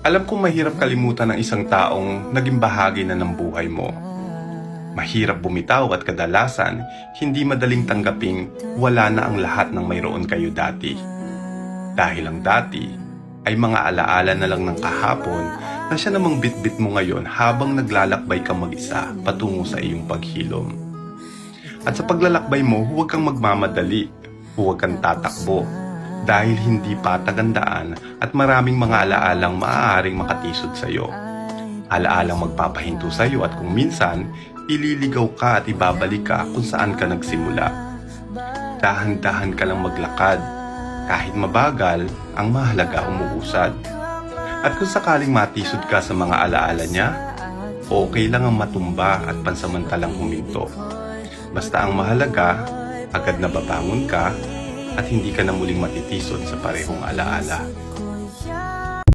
Alam kong mahirap kalimutan ng isang taong naging bahagi na ng buhay mo. Mahirap bumitaw at kadalasan, hindi madaling tanggaping wala na ang lahat ng mayroon kayo dati. Dahil ang dati ay mga alaala na lang ng kahapon na siya namang bitbit mo ngayon habang naglalakbay ka mag-isa patungo sa iyong paghilom. At sa paglalakbay mo, huwag kang magmamadali, huwag kang tatakbo, dahil hindi patagandaan at maraming mga alaalang maaaring makatisod sa iyo. Alaalang magpapahinto sa iyo at kung minsan, ililigaw ka at ibabalik ka kung saan ka nagsimula. Dahan-dahan ka lang maglakad, kahit mabagal, ang mahalaga umuusad. At kung sakaling matisod ka sa mga alaala niya, okay lang ang matumba at pansamantalang huminto. Basta ang mahalaga, agad na babangon ka at hindi ka na muling matitisod sa parehong alaala.